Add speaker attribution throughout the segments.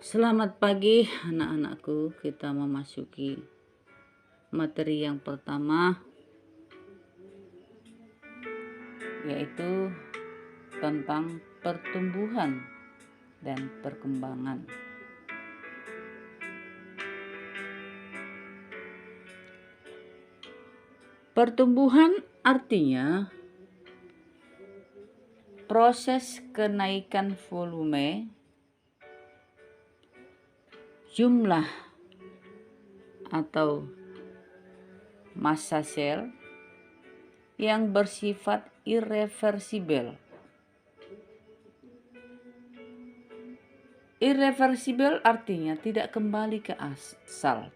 Speaker 1: Selamat pagi anak-anakku, kita memasuki materi yang pertama, yaitu tentang pertumbuhan dan perkembangan. Pertumbuhan artinya proses kenaikan volume, jumlah atau massa sel yang bersifat irreversibel. Irreversibel artinya tidak kembali ke asal.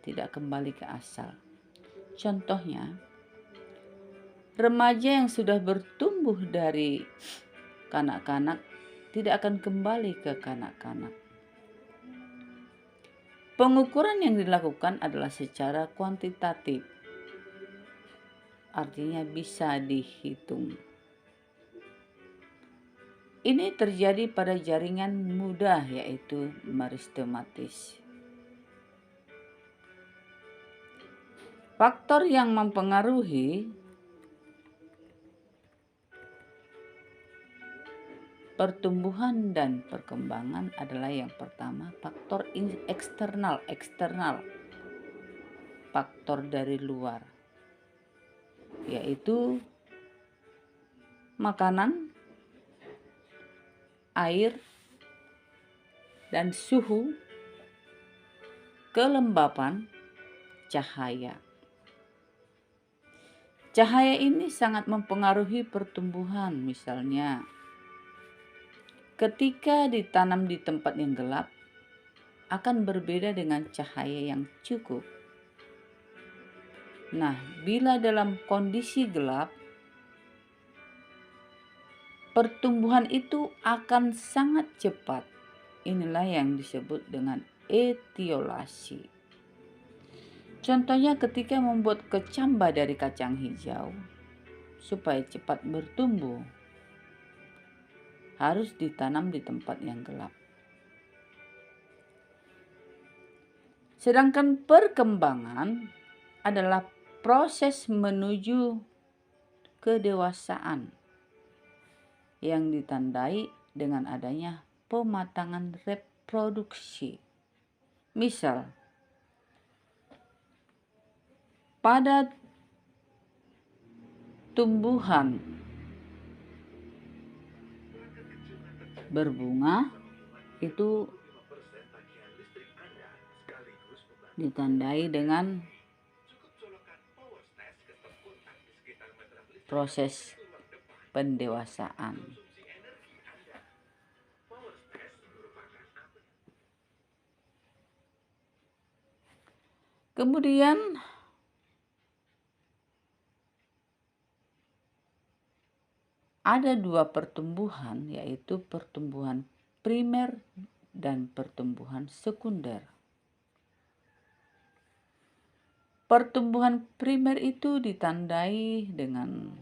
Speaker 1: Contohnya, remaja yang sudah bertumbuh dari kanak-kanak tidak akan kembali ke kanak-kanak. Pengukuran yang dilakukan adalah secara kuantitatif, artinya bisa dihitung. Ini terjadi pada jaringan mudah, yaitu meristematis. Faktor yang mempengaruhi pertumbuhan dan perkembangan adalah yang pertama, faktor eksternal, faktor dari luar, yaitu makanan, air, dan suhu, kelembapan, cahaya. Cahaya ini sangat mempengaruhi pertumbuhan. Misalnya, ketika ditanam di tempat yang gelap, akan berbeda dengan cahaya yang cukup. Nah, bila dalam kondisi gelap, pertumbuhan itu akan sangat cepat. Inilah yang disebut dengan etiolasi. Contohnya ketika membuat kecamba dari kacang hijau, supaya cepat bertumbuh, harus ditanam di tempat yang gelap. Sedangkan perkembangan adalah proses menuju kedewasaan yang ditandai dengan adanya pematangan reproduksi. Misal, pada tumbuhan berbunga itu ditandai dengan proses pendewasaan. Kemudian ada dua pertumbuhan, yaitu pertumbuhan primer dan pertumbuhan sekunder. Pertumbuhan primer itu ditandai dengan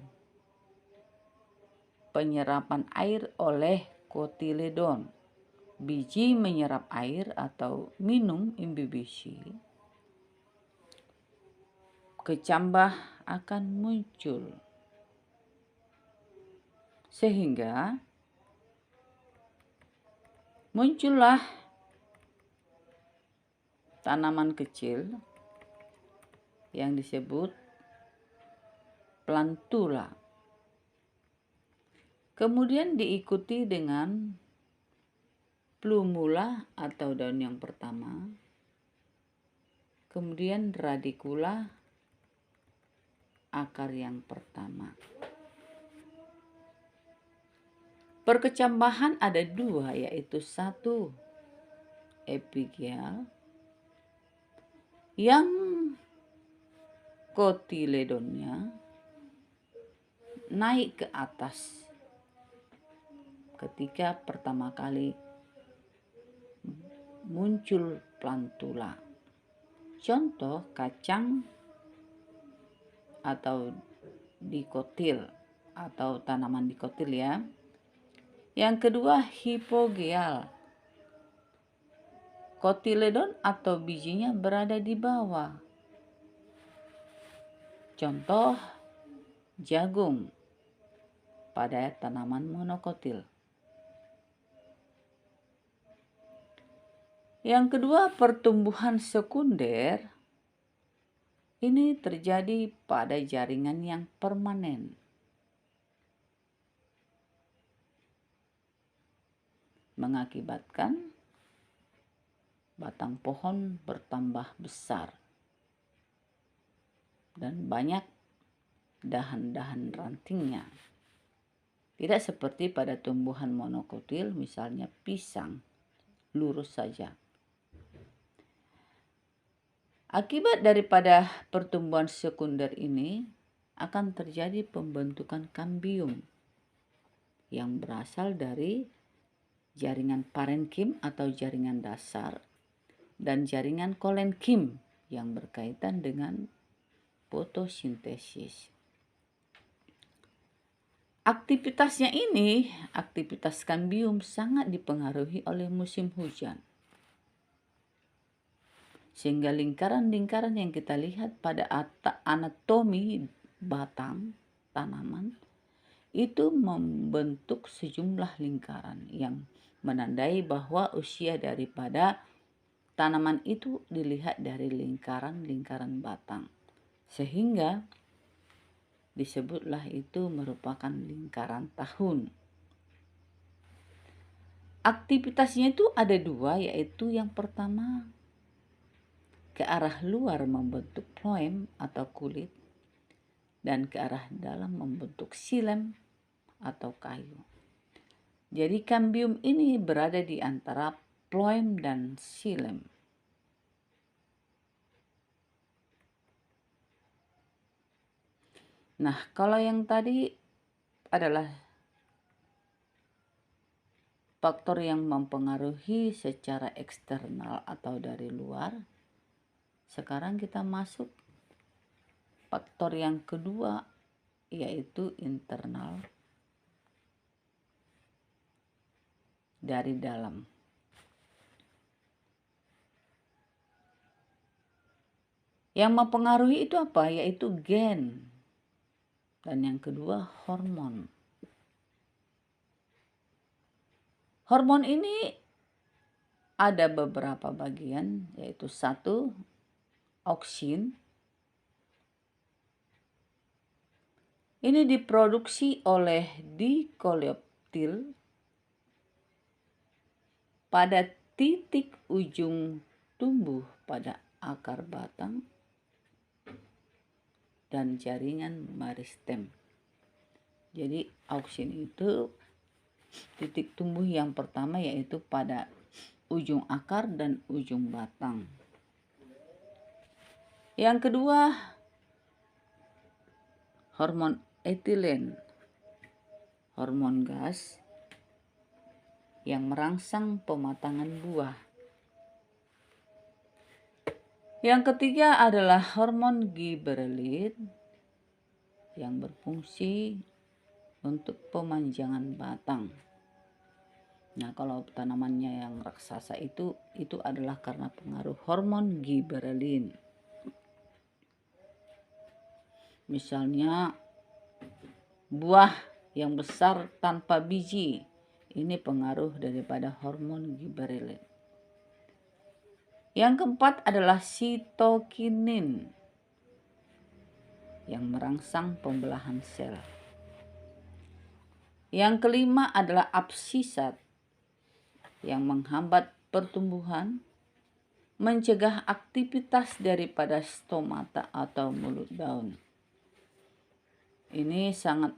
Speaker 1: penyerapan air oleh kotiledon. Biji menyerap air atau minum imbibishi. Kecambah akan muncul. Sehingga muncullah tanaman kecil yang disebut plantula. Kemudian diikuti dengan plumula atau daun yang pertama. Kemudian radicula, akar yang pertama. Perkecambahan ada dua, yaitu satu epigel yang kotiledonnya naik ke atas ketika pertama kali muncul plantula. Contoh kacang atau dikotil atau tanaman dikotil ya. Yang kedua hipogeal. kotiledon atau bijinya berada di bawah. Contoh jagung pada tanaman monokotil. Yang kedua, pertumbuhan sekunder ini terjadi pada jaringan yang permanen. Mengakibatkan batang pohon bertambah besar dan banyak dahan-dahan rantingnya. Tidak seperti pada tumbuhan monokotil, misalnya pisang, lurus saja. Akibat daripada pertumbuhan sekunder ini akan terjadi pembentukan kambium yang berasal dari jaringan parenkim atau jaringan dasar dan jaringan kolenkim yang berkaitan dengan fotosintesis. Aktivitasnya ini, aktivitas kambium sangat dipengaruhi oleh musim hujan. Sehingga lingkaran-lingkaran yang kita lihat pada anatomi batang tanaman itu membentuk sejumlah lingkaran yang menandai bahwa usia daripada tanaman itu dilihat dari lingkaran-lingkaran batang. Sehingga disebutlah itu merupakan lingkaran tahun. Aktivitasnya itu ada dua, yaitu yang pertama ke arah luar membentuk phloem atau kulit dan ke arah dalam membentuk xilem atau kayu. Jadi kambium ini berada di antara phloem dan xilem. Nah, kalau yang tadi adalah faktor yang mempengaruhi secara eksternal atau dari luar. Sekarang kita masuk faktor yang kedua, yaitu internal dari dalam. Yang mempengaruhi itu apa? Yaitu gen. Dan yang kedua, hormon. Hormon ini ada beberapa bagian, yaitu satu, auksin. Ini diproduksi oleh dikoleoptil pada titik ujung tumbuh pada akar batang dan jaringan meristem. Jadi auksin itu titik tumbuh yang pertama, yaitu pada ujung akar dan ujung batang. Yang kedua, hormon etilen, hormon gas yang merangsang pematangan buah. Yang ketiga adalah hormon giberelin yang berfungsi untuk pemanjangan batang. Nah, kalau tanamannya yang raksasa itu adalah karena pengaruh hormon giberelin. Misalnya buah yang besar tanpa biji, ini pengaruh daripada hormon giberelin. Yang keempat adalah sitokinin yang merangsang pembelahan sel. Yang kelima adalah absisat yang menghambat pertumbuhan, mencegah aktivitas daripada stomata atau mulut daun. Ini sangat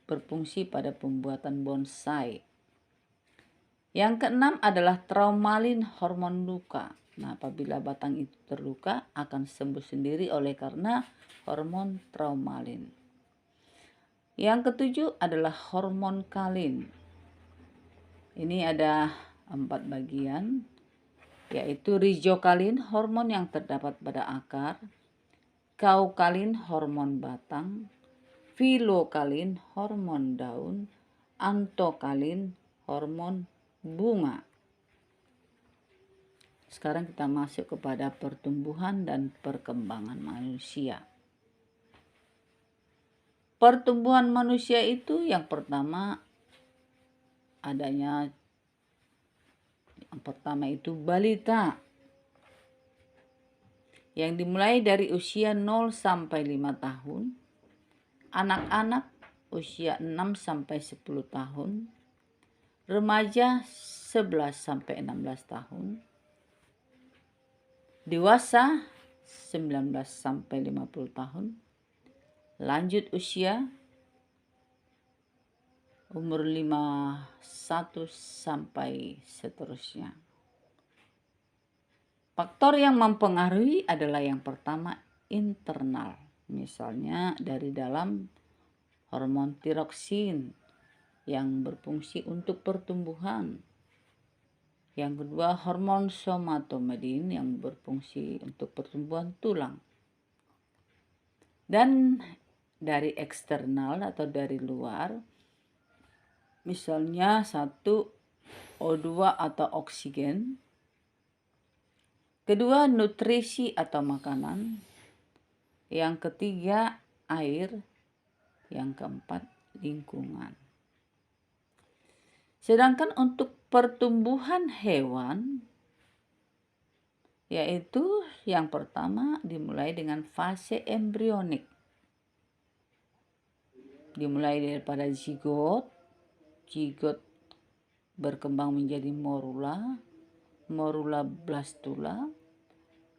Speaker 1: berfungsi pada pembuatan bonsai. Yang keenam adalah traumalin, hormon luka. Nah, apabila batang itu terluka akan sembuh sendiri oleh karena hormon traumalin. Yang ketujuh adalah hormon kalin. Ini ada 4 bagian, yaitu rizokalin, hormon yang terdapat pada akar, kaukalin, hormon batang, filokalin, hormon daun, antokalin, hormon bunga. Sekarang kita masuk kepada pertumbuhan dan perkembangan manusia. Pertumbuhan manusia itu yang pertama itu balita, yang dimulai dari usia 0 sampai 5 tahun, anak-anak usia 6 sampai 10 tahun, remaja 11 sampai 16 tahun, dewasa 19 sampai 50 tahun, lanjut usia umur 51 sampai seterusnya. Faktor yang mempengaruhi adalah yang pertama internal, misalnya dari dalam hormon tiroksin yang berfungsi untuk pertumbuhan. Yang kedua hormon somatomedin yang berfungsi untuk pertumbuhan tulang. Dan dari eksternal atau dari luar, misalnya satu O2 atau oksigen, kedua nutrisi atau makanan, yang ketiga air, yang keempat lingkungan. Sedangkan untuk pertumbuhan hewan, yaitu yang pertama dimulai dengan fase embrionik. Dimulai daripada zigot berkembang menjadi morula, blastula,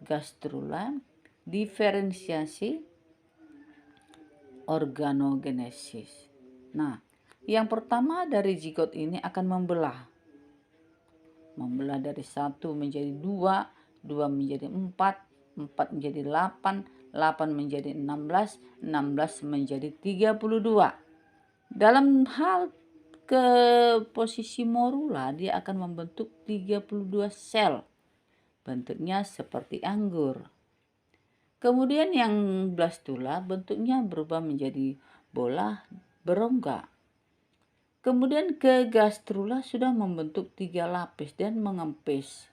Speaker 1: gastrula, diferensiasi, organogenesis. Nah, yang pertama dari zigot ini akan membelah dari 1 menjadi 2, 2 menjadi 4, 4 menjadi 8, 8 menjadi 16, 16 menjadi 32. Dalam hal ke posisi morula, dia akan membentuk 32 sel. Bentuknya seperti anggur. Kemudian yang blastula bentuknya berubah menjadi bola berongga. Kemudian ke gastrula sudah membentuk 3 lapis dan mengempis.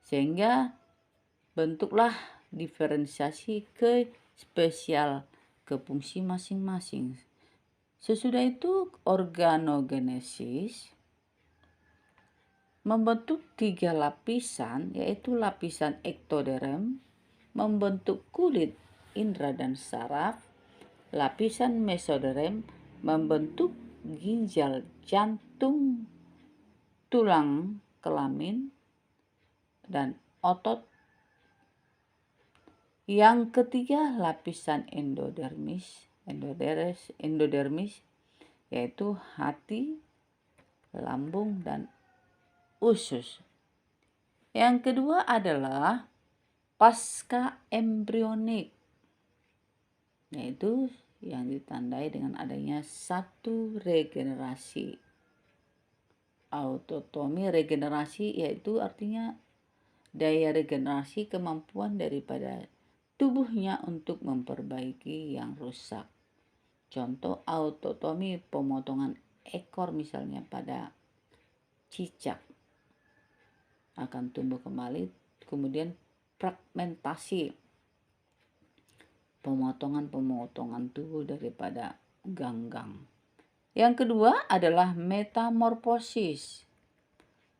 Speaker 1: Sehingga bentuklah diferensiasi ke spesial ke fungsi masing-masing. Sesudah itu organogenesis membentuk 3 lapisan, yaitu lapisan ektoderm membentuk kulit, indera dan saraf, lapisan mesoderm membentuk ginjal, jantung, tulang kelamin, dan otot. Yang ketiga lapisan endodermis yaitu hati, lambung, dan usus. Yang kedua adalah pasca embrionik, yaitu yang ditandai dengan adanya satu regenerasi. Autotomi regenerasi yaitu artinya daya regenerasi, kemampuan daripada tubuhnya untuk memperbaiki yang rusak. Contoh autotomi pemotongan ekor misalnya pada cicak akan tumbuh kembali. Kemudian fragmentasi, pemotongan tubuh daripada ganggang. Yang kedua adalah metamorfosis.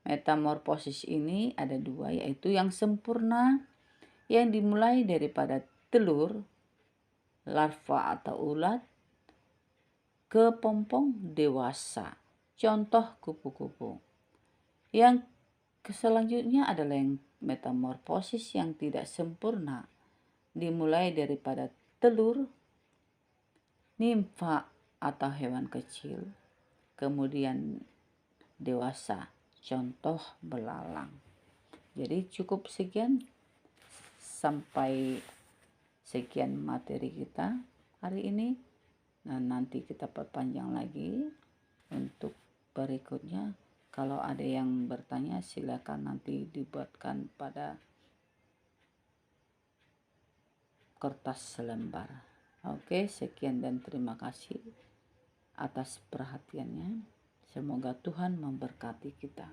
Speaker 1: Metamorfosis ini ada 2, yaitu yang sempurna yang dimulai daripada telur, larva atau ulat, ke pompong dewasa. Contoh kupu-kupu. Yang selanjutnya adalah yang metamorfosis yang tidak sempurna, dimulai daripada telur, nimfa atau hewan kecil, kemudian dewasa, contoh belalang. Jadi cukup sekian, sampai sekian materi kita hari ini. Dan nanti kita perpanjang lagi untuk berikutnya. Kalau ada yang bertanya silakan nanti dibuatkan pada kertas selembar. Oke, sekian dan terima kasih atas perhatiannya. Semoga Tuhan memberkati kita.